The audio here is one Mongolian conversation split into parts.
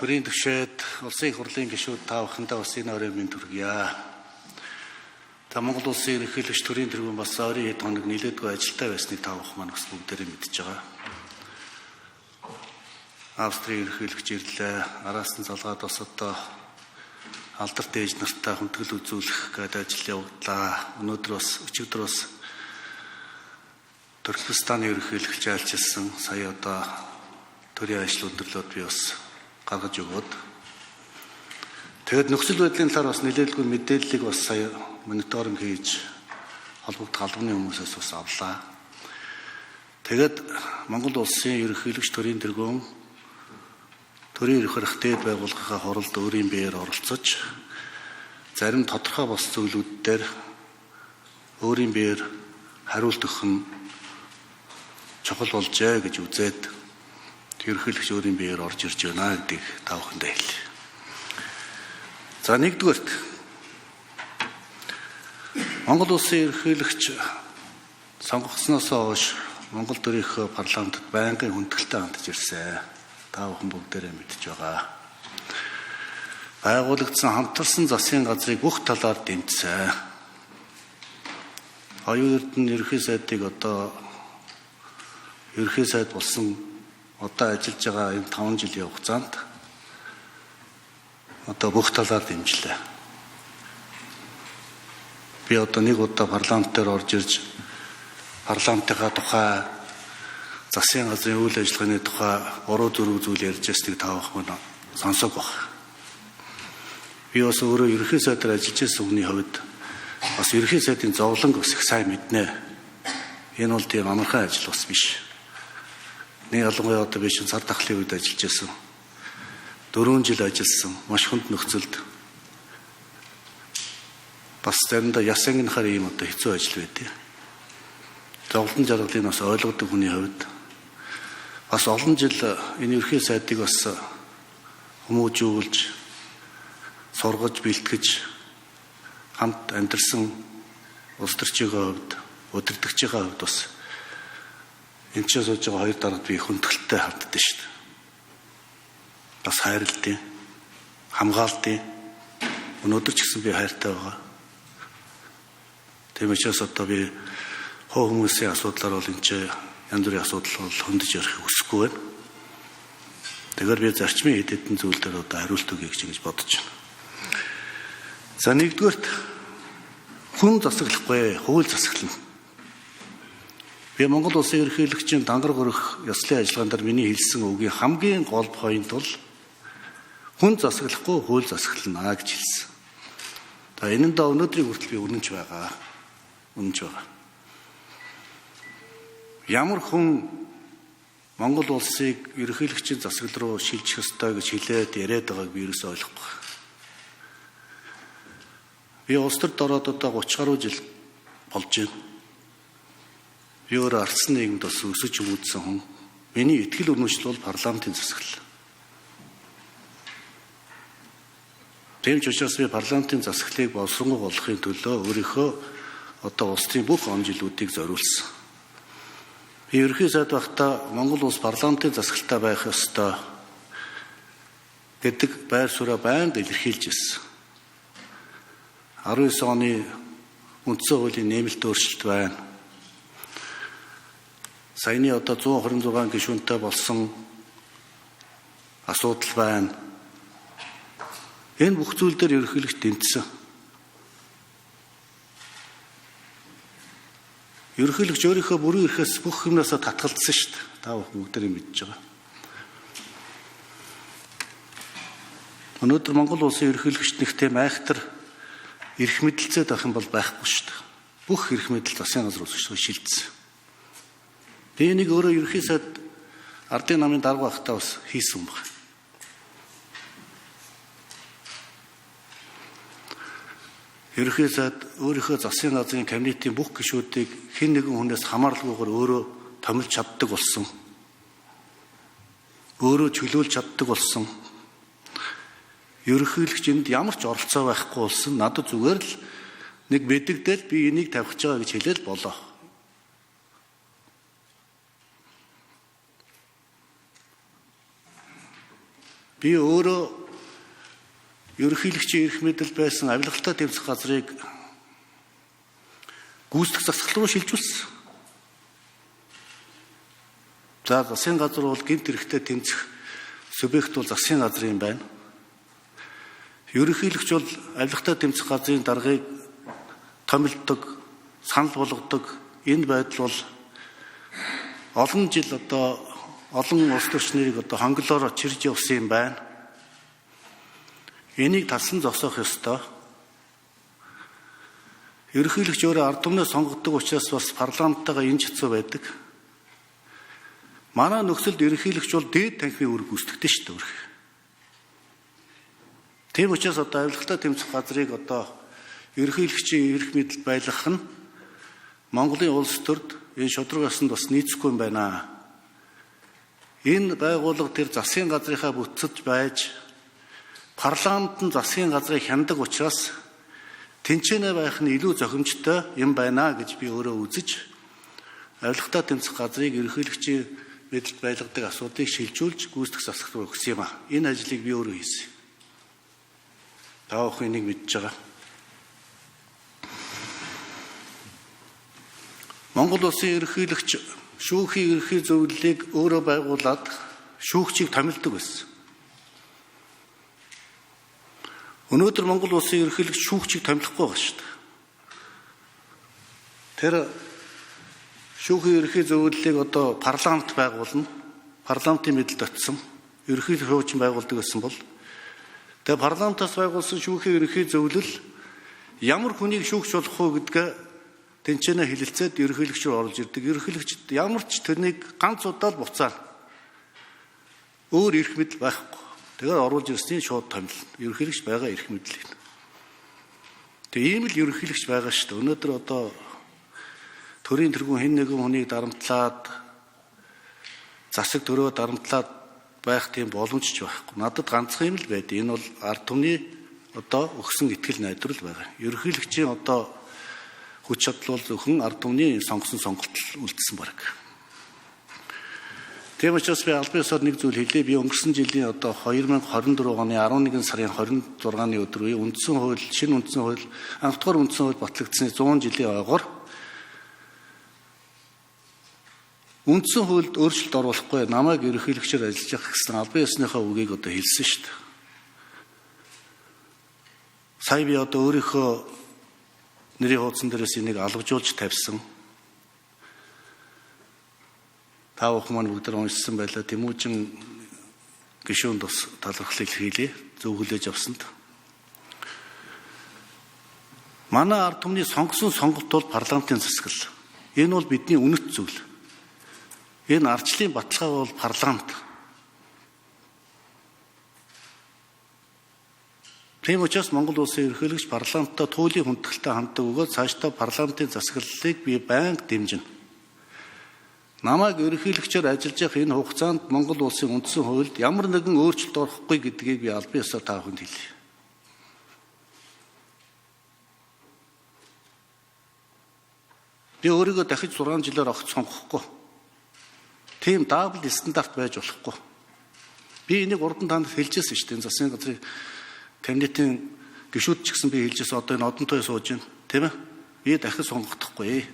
Төрийн түвшээд улсын их хурлын гишүүд та бүхэндээ бас энэ орой минь төргийа. Та Монгол улсын ерөнхийлөгч төрийн тэргүүн бас ойрын хэд хоног нийлээдгүй ажилдаа байсныг та бүхэн маань бас бүгдээрээ мэдж байгаа. Австрийн ерөнхийлөгч ирлээ. Араас нь залгаад бас одоо алдарт ээж нартай хүндэтгэл үзүүлэх гэдэг ажил явууллаа. Өнөөдөр бас өчигдөр бас Туркменстаны ерөнхийлөгч айлчилсан. Сая одоо төрийн ажил өндөрлөөд би бас гаргаж өгөөд. Тэгэд нөхцөл байдлын талаар бас нэлээдгүй мэдээллийг бас сая мониторинг хийж холбогдох албаны хүмүүсээс бас авлаа. Тэгэд Монгол улсын ерөнхийлөгч төрийн тэргүүн төрийн эрх барих дээд байгууллагын хоролд өөрийн биеэр оролцож зарим тодорхой бос зүйлүүд дээр өөрийн биеэр хариулт өгөх нь чухал болжээ гэж үзээд ерөнхийлөгч өөрийн биеэр орж ирж байна гэдгийг та бүхэндээ хэлье. За нэгдүгээрт Монгол улсын ерөнхийлөгч сонгогдсноос хойш Монгол төрийнхөө парламентд байнгын хүндэтгэлтэй хандж ирсэн. Та бүхэн бүгдээрээ мэдж байгаа. Байгуулагдсан хамтарсан засгийн газрыг бүх талаар дэмжсэн. Оюун эрдэнэ ерөнхий сайдыг одоо ерөнхий сайд болсон одоо ажиллаж байгаа энэ 5 жилийн хугацаанд одоо бүх талаар дэмжлээ. Би одоо нэг удаа парламент дээр орж ирж парламентынхаа тухай засгийн газрын үйл ажиллагааны тухай буруу зүрх зүйл ярьж байсныг та бүхэн сонсог баг. Би бас өөрөө ерөнхий сайдаар ажиллаж байсан хүний хувьд бас ерөнхий сайдын зовлон бас их сайн мэднэ. Энэ бол тийм амархан ажил бас биш. Нэг ялангуяа одоо би чинь цар тахлын үед ажиллаж байсан. 4 жил ажилласан. Маш хүнд нөхцөлд. Бас заримдаа яс ангинахаар ийм одоо хэцүү ажил байдیں۔ Зовлон жаргалыг бас ойлгодог хүний хувьд бас олон жил энэ ерөнхий сайдыг бас хүмүүжүүлж, сургаж, бэлтгэж хамт амьдарсан улс төрчийн хувьд, удирдагчийн хувьд бас энэ ч сууж байгаа хоёр дараад би хүндэтгэлтэй ханддаг шүү дээ. Бас хайрлалтай, хамгаалтай. Өнөөдөр ч гэсэн би хайртай байгаа. Тийм учраас одоо би хоо хүмүүсийн асуудлаар бол энэ ч янз бүрийн асуудал бол хөндөж ярих хүсэхгүй байна. Тэгэхээр би зарчмын хэд хэдэн зүйл дээр одоо хариулт өгье гэж бодож байна. За нэгдүгээрт хүн засаглахгүй, хууль засаглана. Би Монгол улсын ерөнхийлөгчийн дангар горих ёслолын ажиллагаан дээр миний хэлсэн үгийн хамгийн гол point бол хүн засаглахгүй, хууль засаглана гэж хэлсэн. За энэ нь да өнөөдрийн хүртэл би үнэнч байгаа. Ямар хүн Монгол улсыг ерөнхийлөгчийн засаглал руу шилжих ёстой гэж хэлээд яриад байгааг би ерөөсөй ойлгохгүй. Би улс төрд ороод одоо 30 гаруй жил болж байна. Би өөрөө ардсан нийгэмд бас өсөж хүмүүжсэн хүн. Миний итгэл үнэмшил бол парламентын засаглал. Тийм ч учраас би парламентын засаглалыг боловсронгуй болгохын төлөө өөрийнхөө одоо улсын бүх он жилүүдийг зориулсан. Би ерөнхий сайд байхдаа Монгол улс парламентын засаглалтай байх ёстой гэдэг байр сууриа байнга илэрхийлж ирсэн. 19 оны үндсэн хуулийн нэмэлт өөрчлөлт байна. Саяны одоо 126 гишүүнтэй болсон асуудал байна. Энэ бүх зүйл дээр ерөнхийлөгч дэмжсэн. Ерөнхийлөгч өөрийнхөө бүрэн эрхээс бүх юмнасаа татгалзсан шүү дээ. Та бүхэн бүгдээрээ мэдж байгаа. Өнөөдөр Монгол улсын ерөнхийлөгчт нэг тийм айхтар эрх мэдэлцээд байх юм бол байхгүй шүү дээ. Бүх эрх мэдэл засгийн газраас шилжсэн. Би нэг өөрөө ерөнхий сайд ардын намын дарга байхдаа бас хийсэн баг. Ерөнхий сайд өөрийнхөө засгийн газрын кабинетийн бүх гишүүдийг хэн нэгэн хүнээс хамааралгүйгээр өөрөө томилж чаддаг болсон. Өөрөө чөлөөлж чаддаг болсон. Ерөнхийлөгч энд ямар ч оролцоо байхгүй болсон. Надад зүгээр л нэг мэдэгдэл би энийг тавих гэж байгаа гэж хэлээл болоо. Би өөрөө ерөнхийлөгчийн эрх мэдэл байсан авилгалтай тэмцэх газрыг гүйцэтгэх засаглал руу шилжүүлсэн. За засгийн газар бол гэмт хэрэгтэй тэмцэх субъект бол засгийн газар юм байна. Ерөнхийлөгч бол авилгатай тэмцэх газрын даргыг томилдог, санал болгодог. Энэ байдал бол олон жил олон улс төрчнэрийг хонглоор чирж явсан юм байна. Энийг талсан зогсоох ёстой. Ерөнхийлөгч өөрөө ард түмнээ сонгодог учраас бас парламенттайгаа энэ хэцүү байдаг. Манай нөхцөлд ерөнхийлөгч бол дээд танхимын үүрэг гүйцэтгэдэг шүү дээ. Тийм учраас авилгатай тэмцэх газрыг ерөнхийлөгчийн эрх мэдэл байлгах нь Монголын улс төрд энэ шудраг ёсонд бас нийцэхгүй юм байна. Энэ байгууллага тэр засгийн газрынхаа бүтцэж байж парламент нь засгийн газрыг хяндаг учраас тэнцэнэ байх нь илүү зохимжтой юм байна гэж би өөрөө үзэж авилгатай тэмцэх газрыг ерөнхийлөгчийн мэдэлд байлгадаг асуудыг шилжүүлж гүйцэтгэх засаглал руу өгсөн юм а. Энэ ажлыг би өөрөө хийсэн. Та бүхэн энийг мэдж байгаа. Монгол улсын ерөнхийлөгч шүүхийн ерөнхий зөвлөлийг өөрөө байгуулад шүүгчийг томилдог байсан. Өнөөдөр Монгол улсын ерөнхийлөгч шүүгчийг томилохгүй байна шүү дээ. Тэр шүүхийн ерөнхий зөвлөлийг парламент байгуулна. Парламентын мэдэлд очсон. Ерөнхийлөгч шүүгч байгуулдаг гэсэн бол тэгээ парламентаас байгуулсан шүүхийн ерөнхий зөвлөл ямар хүнийг шүүгч болох уу гэдгээ тэнцэнэ хэлэлцээд ерөнхийлөгч рүү орж ирдэг. Ерөнхийлөгчд ямар ч тэрнийг ганц удаа л буцаана. Өөр эрх мэдэл байхгүй. Тэгэхээр оруулж ирсний шууд томилно. Ерөнхийлөгч байгаа эрх мэдлийг. Тэгээ ийм л ерөнхийлөгч байгаа шүү дээ. Өнөөдөр төрийн тэргүүн хэн нэгэн хүнийг дарамтлаад засаг төрөө дарамтлаад байх тийм боломж ч байхгүй. Надад ганцхан юм л байд. Энэ бол ард түмний өгсөн итгэл найдвар байгаа. Ерөнхийлөгчийн хүч чадал бол зөвхөн ард түмний сонгосон сонголт үлдсэн баг. Тийм учраас би албан ёсоор нэг зүйл хэлье. Би өнгөрсөн жилийн 2024 оны 11 сарын 26-ны өдөр үе үндсэн хууль, шинэ үндсэн хууль, анхдугаар үндсэн хууль батлагдсны 100 жилийн ойгоор үндсэн хуульд өөрчлөлт оруулахгүй намайг ерөнхийлөгчөөр ажиллаж явах гэсэн албан ёсныхаа үгийг хэлсэн шүү дээ. Сая би өөрийнхөө нэрийн хуудсан дээрээс энийг алгажуулж тавьсан. Та бүхэн маань бүгд уншсан байлаа. Тэмүүжин гишүүнд бас талархлыг хийлээ. Зөв хүлээж авсанд. Манай ард түмний сонгосон сонголт бол парламентын засаглал. Энэ бол бидний үнэт зүйл. Энэ ардчлалын баталгаа бол парламент. Тийм учраас Монгол улсын ерөнхийлөгч парламенттай туйлын хүндэтгэлтэй ханддаг өгөөд цаашдаа парламентын засаглалыг би байнга дэмжинэ. Намайг ерөнхийлөгчөөр ажиллаж явах энэ хугацаанд Монгол улсын үндсэн хуульд ямар нэгэн өөрчлөлт орохгүй гэдгийг би албан ёсоор та бүхэнд хэлье. Би өөрийгөө дахиж 6 жилээр огт сонгохгүй. Тийм дабл стандарт байж болохгүй. Би энийг урд нь танд хэлжсэн шүү дээ. Засгийн газрын кабинетийн гишүүд ч гэсэн би хэлжсэн энэ одонтой сууж байна. Тийм ээ? Би дахиж сонгохдохгүй.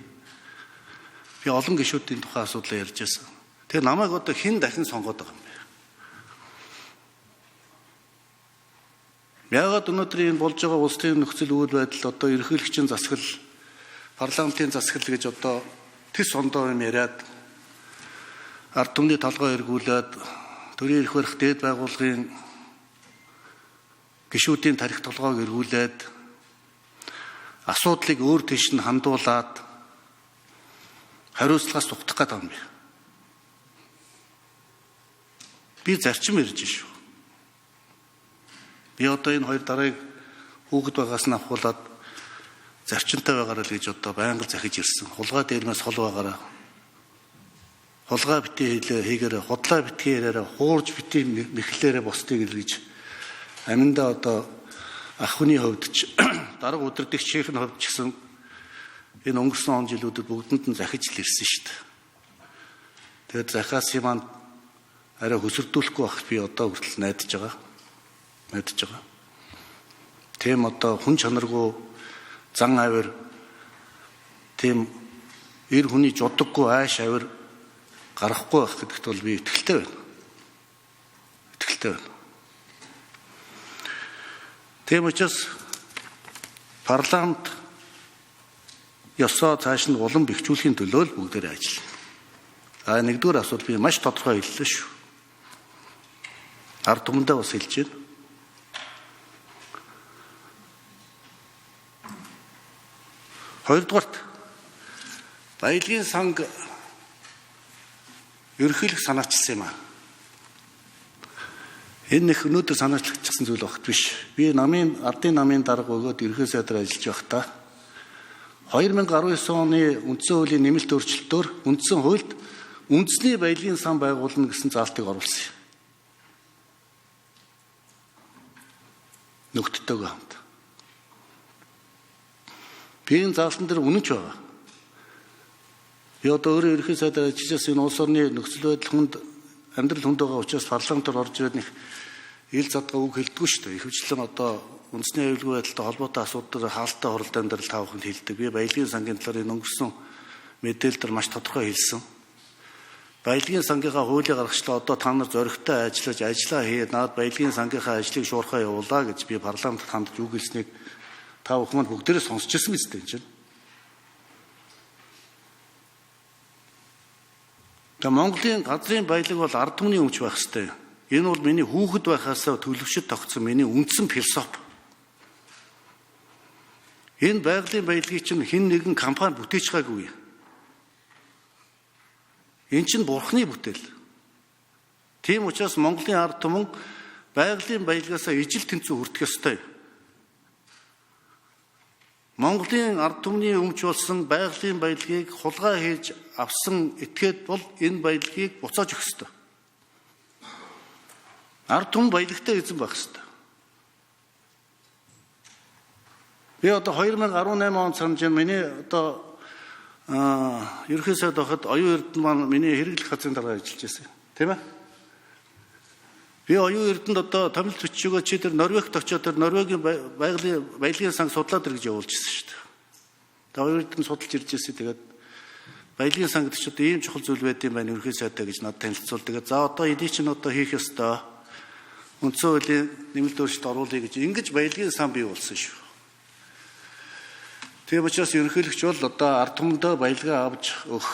Би олон гишүүдийн тухай асуудлаа ярьж байсан. Тэгээ намайг хэн дахин сонгоод байгаа юм бэ? Яагаад өнөөдөр энэ болж байгаа улс төрийн нөхцөл үйл байдал ерөнхийлөгчийн засаглал, парламентын засаглал гэж тэс ондоо юм яриад ард түмний толгой эргүүлээд төрийн эрх барих дээд байгууллагын гишүүдийн тарих толгойг эргүүлээд асуудлыг өөр тийш нь хандуулаад хариуцлагаас зүгтах гэдэг юм бэ. Би зарчим ярьж шүү. Би энэ хоёр дараыг хүүхэд байгаас нь авахуулаад зарчимтай байгаараа л гэж байнга захиж ирсэн. Хулгай дээрмээс хол байгаараа. Хулгай битгий хийгээрээ, худлаа битгий яриараа, хуурж битгий мэхлээрээ босдгийг гэж аминда ах хүний хувьд ч дарга удирдагчийн хувьд ч гэсэн энэ өнгөрсөн он жилүүдэд бүгдэнд нь захиж л ирсэн шүү дээ. Тэгээд захаас маань арай хөсөрдүүлэхгүй байх би одоо хүртэл найдаж байгаа. Тийм одоо хүн чанаргүй зан авир тийм эр хүний жудаггүй айш авир гарахгүй байх гэдэгт бол би итгэлтэй байна. Тийм учраас парламент ёсоо цааш нь улам бэхжүүлэхийн төлөө л бүгдээрээ ажиллана. Нэгдүгээр асуудал би маш тодорхой хэллээ шүү. Ард түмэндээ бас хэлж байна. Хоёрдугаарт баялагын санг ерөнхийлөх санаачилсан юм аа. Энэ их өнөөдөр санаачлагдсан зүйл багт биш. Би ардын намын дарга өгөөд ерөнхий сайдаар ажиллаж байхдаа 2019 оны үндсэн хуулийн нэмэлт өөрчлөлтөөр үндсэн хуульд үндэсний баялагын сан байгуулна гэсэн заалтыг оруулсан юм. Нөхдөдтэйгээ хамт. Би энэ заалтан дээр үнэнч байгаа. Би одоо өөрөө ерөнхий сайдаар ажиллаж энэ улс орны нөхцөл байдал хүнд амьдрал хүнд байгаа учраас парламентаар орж ирээд нэг ил задгаа үг хэлдэггүй шүү дээ. Ихэвчлэн одоо үндэсний аюулгүй байдалтай холбоотой асуудал хаалттай хуралд амьдрал тааваханд хэлдэг. Би баялагын сангийн талаар энэ өнгөрсөн мэдээлэлээр маш тодорхой хэлсэн. Баялагын сангийнхаа хуулийг гаргачлаа одоо та нар зоригтой ажиллаж ажиллаа хийгээд наад баялагын сангийнхаа ажлыг шуурхаа явуулаа гэж би парламентд хандж үг хэлснийг та бүхэн маань бүгдээрээ сонсч ирсэн биз дээ энэ чинь. Тэгээ Монголын газрын баялаг бол ард түмний өмч байх ёстой. Энэ бол миний хүүхэд байхаасаа төлөвшөд тогтсон миний үндсэн философи. Энэ байгалийн баялагийг чинь хэн нэгэн компани бүтээж байгаагүй. Энэ чинь бурхны бүтээл. Тийм учраас Монголын ард түмэн байгалийн баялагаасаа ижил тэнцүү хүртэх ёстой. Монголын ард түмний өмч болсон байгалийн баялагийг хулгай хийж авсан этгээд бол энэ баялагийг буцааж өгөх ёстой. Ард түмэн баялагтай эзэн байх ёстой. Би одоо 2018 онд санаж байна. Миний одоо ерөнхий сайд байхад оюун эрдэнэ маань миний хэрэглэх газрын дараа ажиллаж байсан. Тийм ээ? Би оюун эрдэнэд одоо томилт бичигөө чи тэр Норвегт очиод тэр Норвегийн баялагын санг судлаад ир гэж явуулж ирсэн шүү дээ. Тэгээ оюун эрдэнэ судалж ирж ирсэн. Тэгээд баялагын сангд ч одоо ийм чухал зүйл байд юм байна ерөнхий сайдаа гэж надад танилцуул. Тэгээд за одоо эдий чинь одоо хийх ёстой. Үндсэн хуулийн нэмэлт өөрчлөлт оруулъя гэж ингэж баялагын сан бий болсон шүү. Тийм учраас ерөнхийлөгч бол одоо ард түмэндээ баялгаа авч өгөх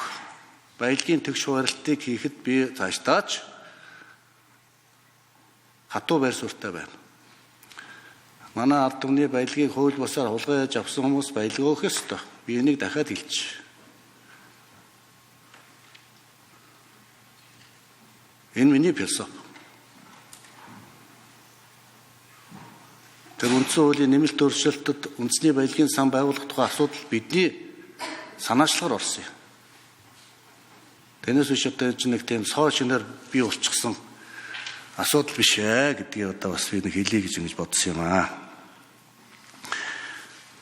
баялагын тэгш хуваарлтыг хийхэд би цаашдаач хатуу байр суурьтай байна. Манай ард түмний баялагыг хууль бусаар хулгай яаж авсан хүмүүс баялгаа өгөх ёстой. Би энийг дахиад хэлж. Энэ миний философи. Тэр үндсэн хуулийн нэмэлт өөрчлөлтөд үндэсний баялагын сан байгуулах тухай асуудал бидний санаачлагаар орсон юм. Тэрнээс биш одоо нэг тийм соо шинээр бий болчихсон асуудал биш ээ гэдгийг одоо бас би нэг хэлье гэж ингэж бодсон юм аа.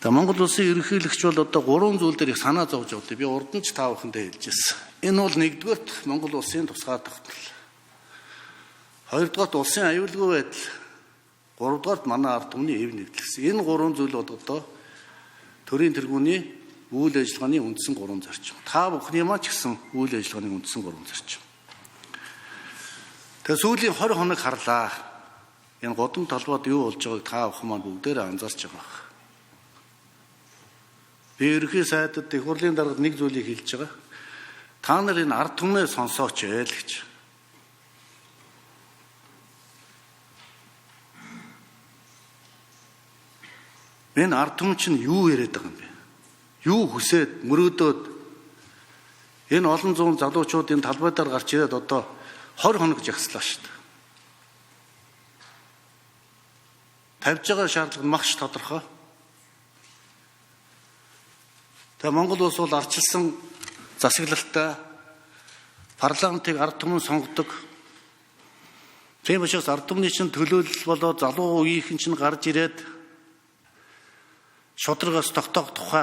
Тэгээ Монгол улсын ерөнхийлөгч бол одоо 3 зүйл дээр их санаа зовж явдаа. Би урд нь ч та бүхэндээ хэлжсэн. Энэ бол нэгдүгээрт Монгол улсын тусгай тогтнол. Хоёрдугаарт улсын аюулгүй байдал. Гуравдугаарт манай ард түмний эв нэгдлэгс. Энэ 3 зүйл бол одоо төрийн тэргүүний үйл ажиллагааны үндсэн 3 зарчим. Та бүхний маань ч гэсэн үйл ажиллагааны үндсэн 3 зарчим. Тэгээ сүүлийн 20 хоног харлаа. Энэ годом талбайд юу болж байгааг та бүхэн маань бүгдээрээ анзаарч байгаа. Би ерөнхий сайдад их хурлын даргад нэг зүйлийг хэлж байгаа. Та нар энэ ард түмнээ сонсооч ээ л гэж. Энэ ард түмэн чинь юу яриад байгаа юм бэ? Юу хүсээд мөрөөдөөд энэ олон зуун залуучууд энэ талбайдаар гарч ирээд одоо 20 хоног жагслаа шүү дээ. Тавьж байгаа шаардлага нь маш тодорхой. Тэгээ Монгол улс бол ардчилсан засаглалтай парламентыг ард түмэн сонгодог. Тийм учраас ард түмний чинь төлөөлөл болоод залуу үеийнхэн чинь гарч ирээд шударгаас тогтоох тухай